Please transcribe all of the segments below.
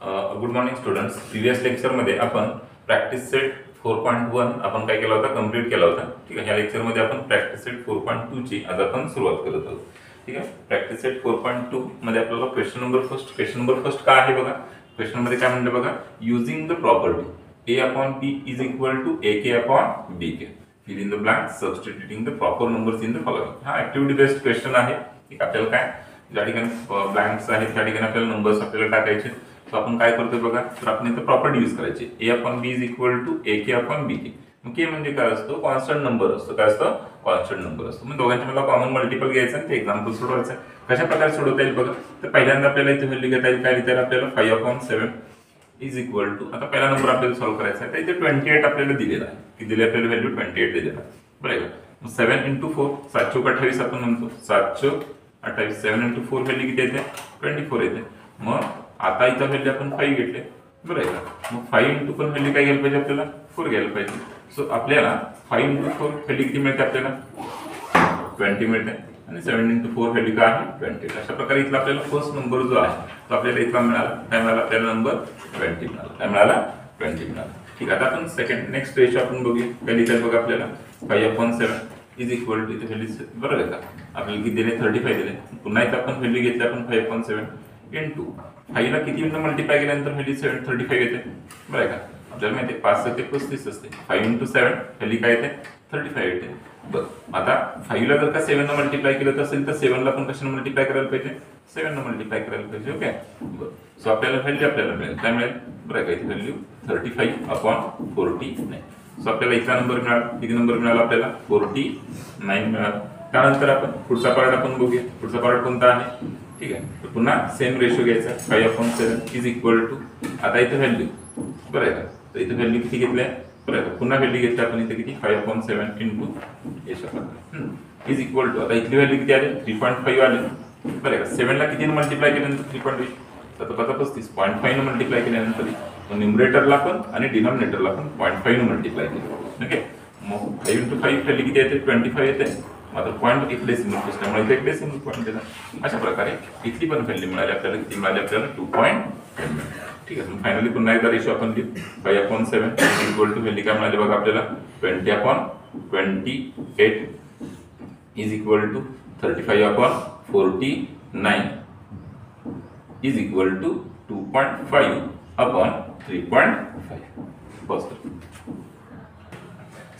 Good morning students. Previous लेक्चरमध्ये आपण practice set 4.1 आपण काय केला होता, कंप्लीट केला होता. ठीक आहे. ह्या लेक्चरमध्ये आपण प्रॅक्टिस सेट 4.2 ची आज आपण सुरुवात करत आहोत. ठीक आहे. प्रॅक्टिस सेट 4.2 मध्ये आपल्याला क्वेश्चन नंबर फर्स्ट काय आहे बघा. क्वेश्चन मध्ये काय म्हणलं बघा, using the property a upon b is equal to ak upon bk. Fill in the blanks substituting the proper numbers in the following. हा ऍक्टिव्हिटी बेस्ड क्वेश्चन आहे. ठीक, आपल्याला काय ज्या ठिकाणी ब्लँक्स आहेत त्या ठिकाणी आपल्याला नंबर्स आपल्याला टाकायचे. तर आपण काय करतोय बघा, तर आपण इथं प्रॉपर्टी यूज करायची. a upon b is equal to ak upon bk. मग k म्हणजे काय असतो, कॉन्स्टंट नंबर असतो. काय असतं, कॉन्स्टंट नंबर असतो. मग दोघांच्या मला कॉमन मल्टिपल घ्यायचं आणि ते एक्झाम्पल सोडवायचं. कशा प्रकारे सोडवता येईल बघा, तर पहिल्यांदा आपल्याला इथे व्हॅल्यू घेता येईल. काय लिहिता येईल आपल्याला, 5/7 इज इक्वल टू, आता पहिला नंबर आपल्याला सॉल्व्ह करायचा आहे. तर इथे 28 आपल्याला दिलेला आहे. की दिले आपल्याला व्हॅल्यू 28 दिलेला आहे, बरोबर. मग 7 × 4 7×28 आपण म्हणतो. 7×28 7 × 4 व्हॅल्यू किती येते, 24 येते. मग आता इथं व्हॅल्यू आपण 5 घेतले, बरोबर आहे का. मग 5 × पण व्हॅल्यू काय घ्यायला पाहिजे आपल्याला, 4 घ्यायला पाहिजे. सो आपल्याला 5 × 4 व्हॅल्यू किती मिळते आपल्याला, 20 मिळते. आणि 7 × 4 व्हॅल्यू काय आहे, 28. अशा प्रकारे इथला आपल्याला फर्स्ट नंबर जो आहे तो आपल्याला इथला मिळाला. काय मिळाला आपल्याला, नंबर 20 मिळाला. काय मिळाला, 20 मिळाला. ठीक आहे. आता आपण सेकंड नेक्स्ट रेशो आपण बघूया. काय लिहितात बघा आपल्याला, 5/7 इज इक्वल टू, इथे व्हॅल्यू बरोबर आहे का, आपल्याला किती दिले, 35 दिले. पुन्हा इथं आपण व्हॅल्यू घेतली आपण 5/7 इंटू 5 ला किती मिनिटं मल्टिप्लाय केल्यानंतर व्हॅल्यू 35 येते, बरं आहे का. आपल्याला माहिती आहे 5 7 35 असते. 5 × 7 व्हॅल्यू काय येते, 35 येते. बरं, आता 5 ला जर का 7 न मल्टिप्लाय केलं असेल तर 7 ला पण कशाने मल्टिप्लाय करायला पाहिजे, 7 न मल्टिप्लाय करायला पाहिजे. ओके, बरं. सो आपल्याला व्हॅल्यू आपल्याला मिळेल, काय मिळेल, बरं आहे का, इथे व्हॅल्यू 35/49. सो आपल्याला इथला नंबर मिळाला. किती नंबर मिळाला आपल्याला, 49 मिळाला. त्यानंतर आपण पुढचा पार्ट आपण बघूया. पुढचा पार्ट कोणता आहे, ठीक आहे. तर पुन्हा सेम रेशो घ्यायचा, 5/7 इज इक्वल टू, आता इथे व्हॅल्यू, बरं आहे का, तर इथे व्हॅल्यू किती घेतली आहे, बरं आहे का. पुन्हा व्हॅल्यू घेतली आपण इथे किती, 5/7 इंटू इज इक्वल टू, आता इथली व्हॅल्यू किती आली, 3.5 आले, बरं आहे का. 7 ला किती मल्टिप्लाय केल्यानंतर 3.5, 7×5 0.5 न मल्टिप्लाय केल्यानंतर न्यूमरेटरला पण आणि डिनॉमिनेटरला पण 0.5 न मल्टिप्लाय केलं. ओके, मग 5 × 5 व्हॅल्यू किती येते, 25 येते. मात्र पॉईंट एक डेसिमल प्लेस, त्यामुळे इथे एक डेसिमल पॉईंट दिला. अशा प्रकारे इथली पण व्हॅल्यू मिळाली आपल्याला. किती मिळाली आपल्याला, 2.10. ठीक आहे. फायनली पुन्हा एकदा रेशो आपण लिहू, 5/7 इक्वल टू व्हॅल्यू काय मिळाली बघा आपल्याला, 20/28 is equal to 35/49 is equal to 2.5/3.5. First.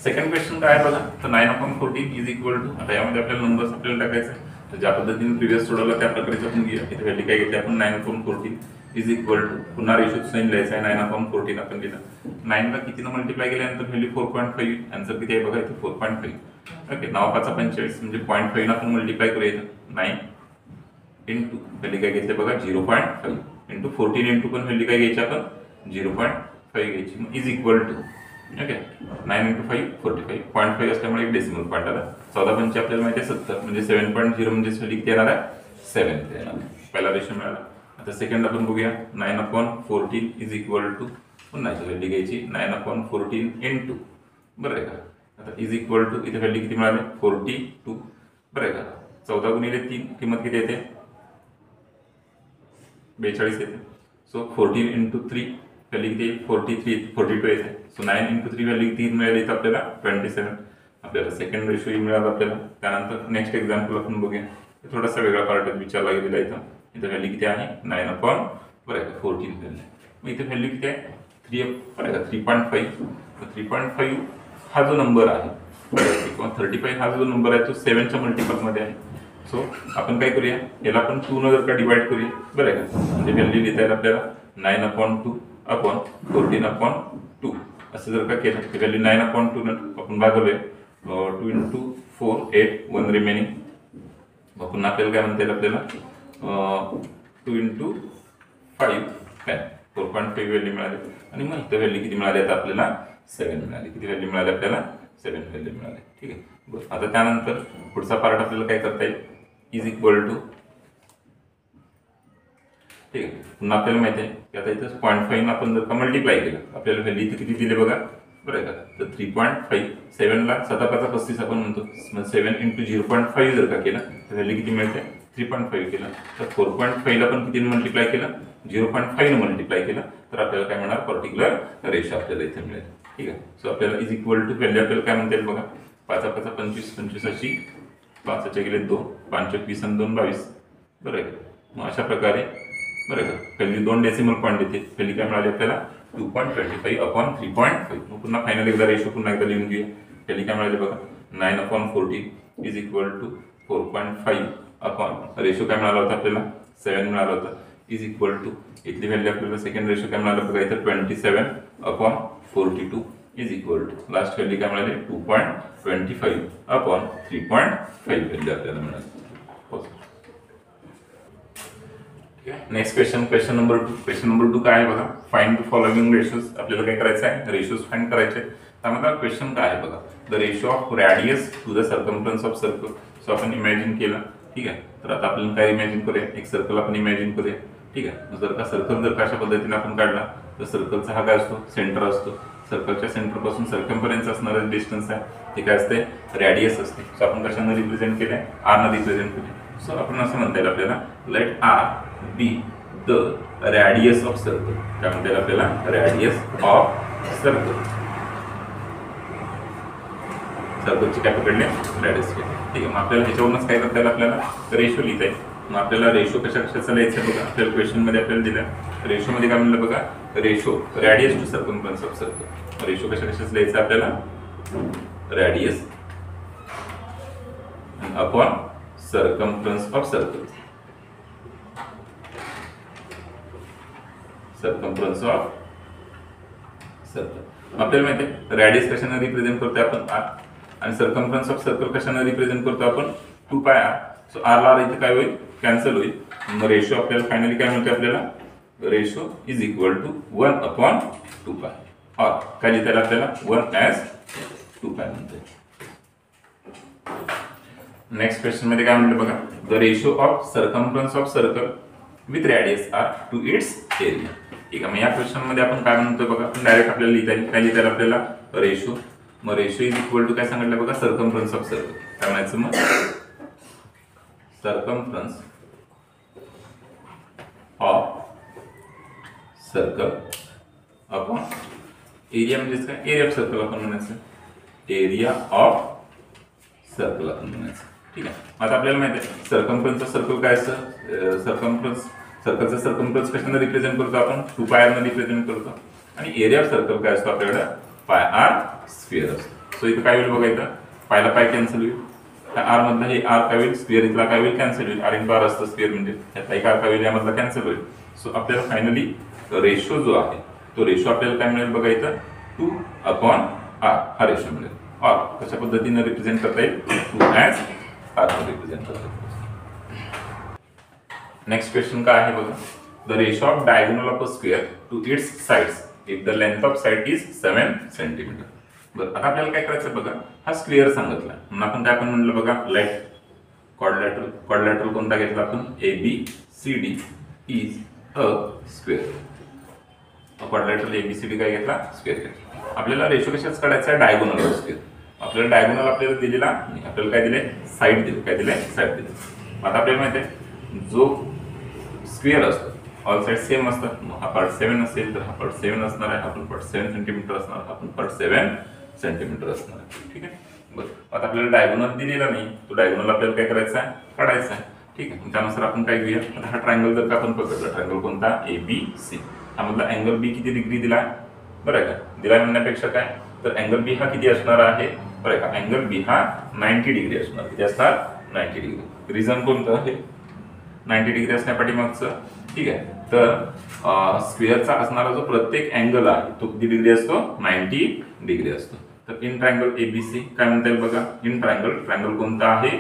Second question काय आहे बघा, तर 9/14 इज इक्वल टू, आता यामध्ये आपल्याला नंबर्स आपल्याला टाकायचे. तर ज्या पद्धतीने प्रिव्हियस सोडवलं त्या प्रकारे आपण घेऊया. इथे व्हॅल्यू काय घेतली आपण, 9/14 इज इक्वल टू, पुन्हा रेशो साइन लिहायचा आहे. 9/14 आपण लिहिलं. 9 ला कितीनं मल्टिप्लाय केल्यानंतर व्हॅल्यू 4.5. आन्सर किती आहे बघा इथे, 4.5. ओके, 9×5 = 45 म्हणजे 0.5 आपण मल्टिप्लाय करूया. 9 इंटू व्हॅल्यू काय घेतली बघा, 0.5 इंटू 14 इंटू पण व्हॅल्यू काय घ्यायची आपण, 0.5 घ्यायची. मग इज इक्वल टू, ओके, 9 × 5 45, 0.5 असल्यामुळे एक डेसिमल पॉईंट आला. 14×5 आपल्याला माहिती आहे 70, म्हणजे 7.0 म्हणजे व्हॅल्यू किती येणार आहे, 7 येणार. पहिला रेशो मिळाला. आता सेकंड आपण बघूया. 9/14 इज इक्वल टू, पुन्हा व्हॅल्यू घ्यायची, 9/14 इंटू, बरं आहे का. आता इज इक्वल टू, इथे व्हॅल्यू किती मिळाली, 42, बरं आहे का. 14×3 किंमत किती येते, 42 येते. सो 14 इंटू 3 व्हॅल्यू किती, 42 येते. सो 9 × 3 व्हॅल्यू 3 मिळाली तर आपल्याला 27. आपल्याला सेकंड रेशो मिळाला आपल्याला. त्यानंतर नेक्स्ट एक्झाम्पल आपण बघूया. थोडासा वेगळा पार्ट विचारला गेलेला आहे. इथं व्हॅल्यू किती आहे, 9/14 व्हॅल्यू. मग इथे व्हॅल्यू किती आहे, 3, बरं आहे का, 3.5. 3.5 हा जो नंबर आहे, किंवा 35 हा जो नंबर आहे तो 7च्या मल्टिपलमध्ये आहे. सो आपण काय करूया, याला आपण 2 न जर का डिवाइड करूया, बरं आहे का. म्हणजे व्हॅल्यू लिहिता येईल आपल्याला 9/2/14/2 असं जर का केलं तर व्हॅल्यू 9/2 आपण भागवूया. 2 × 4 8 1 रिमेनिंग. मग पुन्हा आपल्याला काय म्हणता येईल आपल्याला, 2 × 5 10, 4.5 व्हॅल्यू मिळाली. आणि मग इथं व्हॅल्यू किती मिळाली आता आपल्याला, 7 मिळाली. किती व्हॅल्यू मिळाली आपल्याला, 7 व्हॅल्यू मिळाली. ठीक आहे. बरं, आता त्यानंतर पुढचा पार्ट आपल्याला काय करता येईल, इज इक्वल टू, ठीक आहे. पुन्हा आपल्याला माहिती आहे की आता इथं 0.5 आपण जर का मल्टिप्लाय केलं आपल्याला व्हॅल्यू इथे किती दिले बघा, बरं आहे का. तर 3.5, 7 ला 7×5 35 आपण म्हणतो. 7 × 0.5 जर का केलं तर व्हॅल्यू किती मिळते, 3.5 केलं तर 4.5 ला पण किती मल्टिप्लाय केलं 0.5 ने मल्टिप्लाय केलं तर आपल्याला काय मिळणार पर्टिक्युलर रेशो आपल्याला इथे मिळेल. ठीक आहे. सो आपल्याला इज इक्वल टू पहिले आपल्याला काय म्हणता येईल बघा 5 5 25 25 अशी 5 चे गेले 2 5 20 आणि 2 22 बरोबर आहे. मग अशा प्रकारे बरं का पहिली 2 डेसिमल पॉईंट येते. पहिली काय मिळाली आपल्याला 2.25 अपॉन 3.5. मग पुन्हा फायनल एकदा रेशो पुन्हा एकदा लिहून घेऊया. पहिली काय मिळाली बघा 9/14 is equal to 4.5 upon ratio काय मिळाला होता आपल्याला 7 मिळाला होता इज इक्वल टू इथली व्हॅल्यू आपल्याला सेकंड रेशो काय मिळाला बघा इथं 27/42 is equal to last value काय मिळाली 2.25 अपॉन 3.5 व्हॅल्यू आपल्याला मिळाली. नेक्स्ट क्वेश्चन नंबर 2 काय आहे बघा फाइंड द फॉलोइंग रेशोज. आपल्याला काय करायचं आहे रेशोज फाइंड करायचे. त्यामध्ये क्वेश्चन काय आहे बघा the ratio of radius to the circumference of circle. So आपण इमॅजिन केलं. ठीक आहे. तर आता आपल्याला काय इमॅजिन करूया एक सर्कल आपण इमॅजिन करूया. ठीक आहे. जर का सर्कल जर अशा पद्धतीने आपण काढला तर सर्कलचा हा काय असतो सेंटर असतो. सर्कलच्या सेंटर पासून सर्कम्फरन्स असणारा डिस्टन्स आहे ते काय असते रेडियस असते. सो आपण कशाने रिप्रेझेंट केले आर ने रिप्रेझेंट केले. सो आपण असं म्हणता येईल आपल्याला let R be the radius of circle. काय म्हणता येईल आपल्याला रेडियस ऑफ सर्कल. सर्कलची काय पकडले रेडियस. ठीक आहे. मग आपल्याला ह्याच्यावरूनच काय करता येईल आपल्याला रेशो लिहिता येईल. मग आपल्याला रेशो कशाचा लिहायचा बघा आपल्याला क्वेश्चन मध्ये आपल्याला दिला रेशो मध्ये काय म्हणलं बघा ratio radius to circumference of circle. Ratio कशाचा लिहायचा आपल्याला radius upon circumference of circle. Circumference of circle आपल्याला माहिती आहे रेडियस कशाने रिप्रेझेंट करतो आपण आर आणि सर्कम्फरन्स ऑफ सर्कल कशाने रिप्रेझेंट करतो आपण 2πr. सो आर आर इथे काय होईल कॅन्सल होईल. मग रेशो आपल्याला फायनली काय म्हणते आपल्याला रेशो इज इक्वल टू 1/2π और काय लिहिता येईल आपल्याला 1/2π म्हणते. नेक्स्ट क्वेश्चन मध्ये काय म्हणलं बघा the ratio of circumference of circle with radius R to its area. ठीक आहे. मग या क्वेश्चन मध्ये आपण काय म्हणतोय बघा आपण डायरेक्ट आपल्याला लिहिता येईल काय लिहिता येईल आपल्याला रेशो. मग रेशो इज इक्वल टू काय सांगितलं बघा सर्कम्फरन्स ऑफ सर्कल. काय म्हणायचं मग circumference of circle upon area म्हणजेच काय एरिया ऑफ सर्कल आपण म्हणायचं एरिया ऑफ सर्कल आपण म्हणायचं. ठीक आहे. आता आपल्याला माहिती आहे सर्कम्फरन्स ऑफ सर्कल काय असतं सर्कलचा सर्कम्फरन्स कशाने रिप्रेझेंट करतो आपण 2πr ने रिप्रेझेंट करतो आणि एरिया ऑफ सर्कल काय असतो आपल्याकडे πr स्क्वेअर असतो. सो इथं काय होईल बघा इथं पायला पाय कॅन्सल होईल. आर मधला हे आर काय होईल स्क्वेअर इथला काय होईल कॅन्सल होईल. आर इन बार असतं स्क्वेअर म्हणजे ह्यातला एक आर काय होईल यामधला कॅन्सल होईल. सो आपल्याला फायनली रेशो जो आहे तो रेशो आपल्याला काय मिळेल बघा इथं 2/r हा रेशो मिळेल. और कशा पद्धतीने रिप्रेझेंट करता येईल 2/r रिप्रेझेंट करता येईल. नेक्स्ट क्वेश्चन काय आहे बघा the ratio of diagonal of a square to it's sides if the length of side is 7 centimetre. बरं आता आपल्याला काय करायचं बघा हा स्क्वेअर सांगितला म्हणून आपण काय आपण म्हणलं बघा लेट क्वाड्रॅटरल कोणता घेतला आपण ABCD is a square. Quadrilateral ABCD काय घेतला स्क्वेअर घेतला. आपल्याला रेशो कशाच काढायचा आहे डायगोनल ऑफ स्क्वेअर. आपल्याला डायगोनल आपल्याला दिलेला आपल्याला काय दिले साइड दिले काय दिले साइड दिले. आता आपल्याला माहिती आहे जो स्क्वेअर असतो ऑल साइड सेम असतात. हा पार्ट 7 असेल तर हा पार्ट 7 असणार आहे. हा पण पार्ट 7 सेंटीमीटर असणार हा पण पार्ट 7 सेंटीमीटर असणार आहे. ठीक आहे. बरं आता आपल्याला डायगोनल दिलेला नाही तो डायगोनल आपल्याला काय करायचा आहे काढायचा आहे. ठीक आहे. त्यानुसार आपण काय घेऊया आता हा ट्रायंगल जर का आपण पकडला ट्रायंगल कोणता ABC हा मधला अँगल बी किती डिग्री दिला बरं आहे का दिला म्हणण्यापेक्षा काय तर अँगल बी हा किती असणार आहे बरं आहे का अँगल बी हा 90 डिग्री असणार. किती असणार 90 डिग्री. रिझन कोणतं आहे 90 डिग्री असण्यापाठी मागचं. ठीक आहे. तर स्क्वेअरचा असणारा जो प्रत्येक अँगल आहे तो किती डिग्री असतो 90 डिग्री असतो. तर इन ट्रायंगल ABC काय म्हणता येईल बघा इन ट्रायंगल कोणता आहे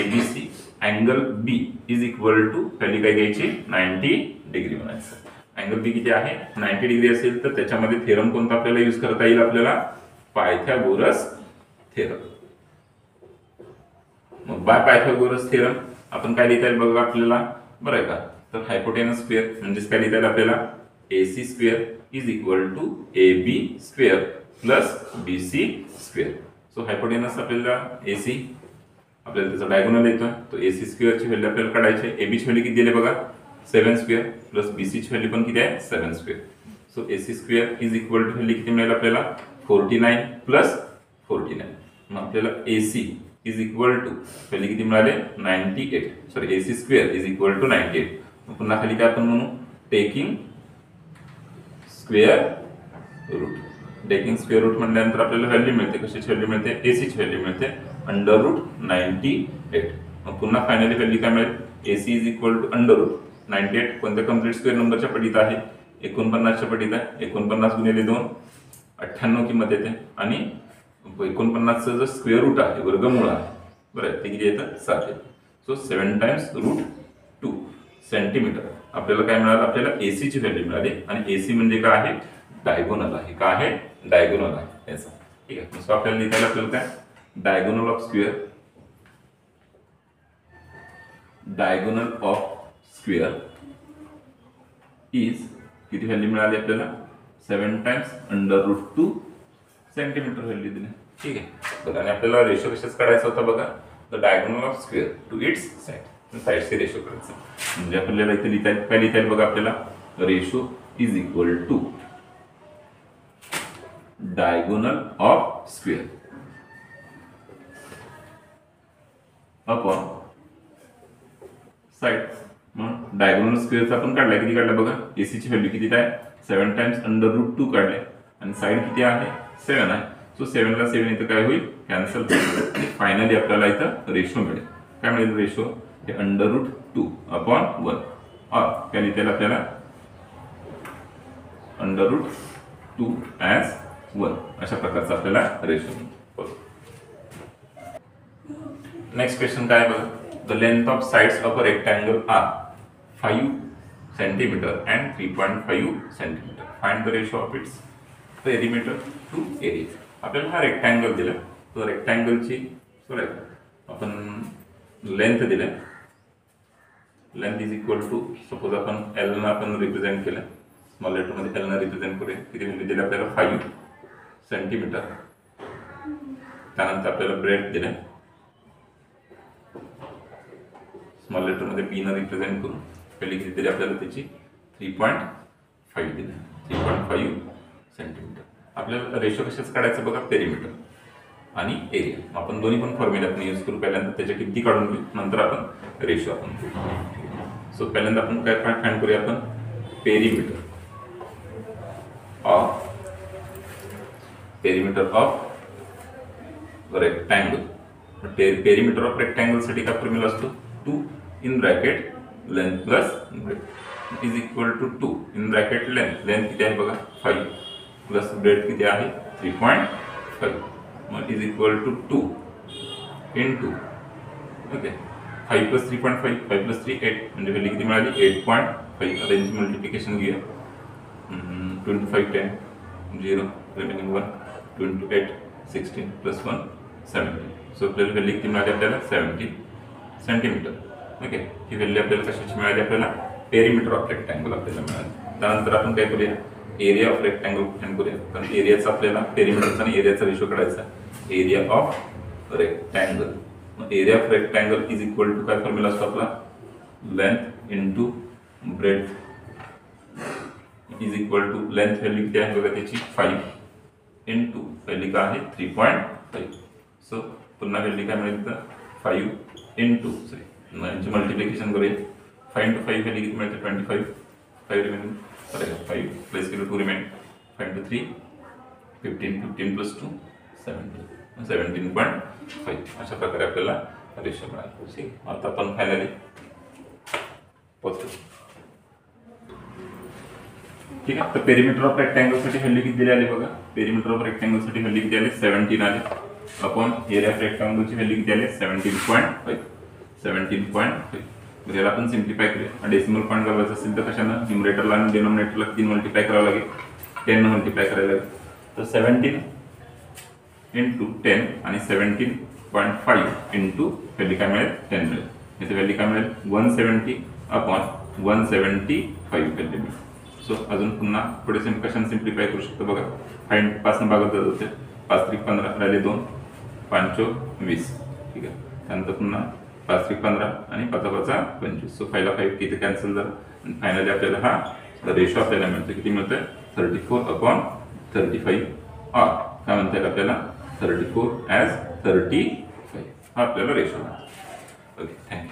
ABC angle B is equal to पहिली काय घ्यायची 90 डिग्री म्हणायचं. अँगल बी किती आहे 90 डिग्री असेल तर त्याच्यामध्ये थेरम कोणता आपल्याला यूज करता येईल आपल्याला पायथागोरस थेरम. मग बाय पायथागोरस थेरम आपण काय लिहिता येईल बघा आपल्याला बरं आहे का तर हायपोटेनस स्क्वेअर म्हणजेच काय लिहिता येईल आपल्याला AC square is equal to AB square plus BC square. So hypotenuse आपल्याला AC आपल्याला त्याचा डायगोनल येतो. तो AC स्क्वेअरची व्हॅल्यू आपल्याला काढायची आहे. AB ची व्हॅल्यू किती दिली बघा 7 स्क्वेअर प्लस BC ची व्हॅल्यू पण किती आहे 7 square. So AC square is equal to value किती मिळेल आपल्याला 49 प्लस 49. मग आपल्याला AC is equal to value किती मिळाले 98. Sorry AC square is equal to 98. मग पुन्हा खाली काय आपण म्हणू taking square root. Taking square root म्हटल्यानंतर आपल्याला व्हॅल्यू मिळते. कशाची व्हॅल्यू मिळते AC ची व्हॅल्यू मिळते अंडर रूट 98. मग पुन्हा फायनली व्हॅल्यू काय मिळेल AC is equal to under root 98 कोणत्या कंप्लीट स्क्वेअर नंबरच्या पटीत आहे 49 च्या पटीत आहे. 49 गुणिले 2 98 किंमत येते आणि 49 चं जो स्क्वेअर रूट आहे वर्गमूळ आहे बरं ते किती येतं 7 येतं. So 7 times root 2 centimetre. आपल्याला काय मिळालं आपल्याला AC ची व्हॅल्यू मिळाली आणि AC म्हणजे काय आहे डायगोनल आहे. काय आहे डायगोनल आहे याचा. ठीक आहे. सो आपल्याला लिहायला आपल्याला काय diagonal of square diagonal of square is किती व्हॅल्यू मिळाली आपल्याला 7 times under root 2 centimetre value दिली. ठीक आहे. बघा आणि आपल्याला रेशो कशाच काढायचा होता बघा the diagonal of square to its side. साइडचे रेशो करायचं म्हणजे आपल्याला इथे लिहिता काय लिहिता येईल बघा आपल्याला ratio is equal to diagonal of square upon side. मग डायगोनल स्क्वेअरचा आपण काढला किती काढला बघा AC ची व्हॅल्यू किती आहे 7 टाइम्स अंडर रूट 2 काढले आणि साइड किती आहे 7 आहे. सो 7 ला 7 इथं काय होईल कॅन्सल होईल. फायनली आपल्याला इथं रेशो मिळेल. काय मिळेल रेशो हे अंडर रूट 2 अपॉन 1 और काय लिहिता येईल आपल्याला अंडर रूट 2 ॲज 1 अशा प्रकारचा आपल्याला रेशो मिळतो. नेक्स्ट क्वेश्चन काय बघा the length of sides of a rectangle are 5 centimeter and 3.5 centimeter. Find the ratio of its perimeter to area. आपल्याला हा रेक्टँगल दिला तो रेक्टँगलची सॉरी आपण लेंथ दिला length is equal to suppose आपण L ना आपण रिप्रेझेंट केलं स्मॉल लेटर मध्ये L ना रिप्रेझेंट करूया. किती व्हॅल्यू दिली आपल्याला 5 सेंटीमीटर. त्यानंतर आपल्याला ब्रेथ दिला स्मॉल लेटर मध्ये B ना रिप्रेझेंट करून पहिली किती दिली आपल्याला त्याची 3.5 दिली 3.5 सेंटीमीटर. आपल्याला रेशो कशाच काढायचं बघा पेरिमीटर आणि एरिया. आपण दोन्ही पण फॉर्म्युला आपण यूज करू. पहिल्यांदा त्याच्या किमती काढून घेऊ नंतर आपण रेशो आपण करू. सो पहिल्यांदा आपण काय फाइंड करूया आपण perimeter of rectangle. Perimeter of rectangle साठी काय फॉर्म्युला असतो 2 in bracket length plus breadth is equal to 2 in bracket length किती आहे बघा 5 प्लस breadth किती आहे 3.5 मग is equal to 2 into okay 5 plus 3.5 5 plus 3 8 म्हणजे व्हॅल्यू किती मिळाली 8.5. आता यांची मल्टिप्लिकेशन घेऊया 25 10 0 रिमेनिंग 1 28 16 प्लस 1 17. सो आपल्याला व्हॅल्यू किती मिळाली आपल्याला 17 सेंटीमीटर. ओके ही व्हॅल्यू आपल्याला कशाची मिळाली आपल्याला पेरिमीटर ऑफ रेक्टँगल आपल्याला मिळाली. त्यानंतर आपण काय करूया एरिया ऑफ रेक्टँगल फाइंड करूया. कारण एरियाचा आपल्याला पेरिमीटरचा आणि एरियाचा रेशो काढायचा. एरिया ऑफ रेक्टँगल मग area of rectangle is equal to काय फॉर्म्युला असतो आपला length into breadth is equal to length value किती आहे बघा त्याची 5 इनटू व्हॅल्यू काय आहे 3.5. सो पुन्हा व्हॅल्यू काय मिळेल तर 5 into यांची मल्टिप्लिकेशन करूया 5 into 5 व्हॅल्यू किती मिळते 25 5 रिमेनिंग सॉरी 5 प्लस केलं 2 रिमेन 5 into 3 15 15 plus 2 17 17.5 अशा प्रकारे आपल्याला रेशो मिळाला. ठीक आता आपण फायनली पोहोचलो. ठीक आहे. तर पेरिमीटर ऑफ रेक्टँगल साठी व्हॅल्यू किती दिली आली बघा पेरिमीटर ऑफ रेक्टँगल साठी व्हॅल्यू किती आली 17 आले अपॉन एरिया ऑफ रेक्टँगलची व्हॅल्यू किती आली 17.5 17.5. याला आपण सिम्प्लिफाय करूया. डेसिमल पॉईंट घालवायचं असेल तर कशानं न्यूमरेटरला आणि डिनॉमिनेटरला किती मल्टिप्लाय करावं लागेल 10 न मल्टिप्लाय करायला लागेल. तर 17 into 10 आणि 17.5 into व्हॅल्यू काय मिळेल 10 मिळेल. याची व्हॅल्यू काय मिळेल 170 अपॉन 175 व्हॅल्यू मिळेल. सो अजून पुन्हा पुढे कशाने सिम्प्लिफाय करू शकतो बघा 5 पासून भागात जात होते 5 3 15 राहिले 2 5 20. ठीक आहे. त्यानंतर पुन्हा 5 3 15 आणि 5 5 25. सो 5 ला 5 तिथे कॅन्सल झालं आणि फायनली आपल्याला हा रेशो आपल्याला मिळतो. किती मिळतोय? 34/35 ऑर काय म्हणता येईल आपल्याला 34/35 हा आपल्याला रेशो मिळतो. Okay, thank you.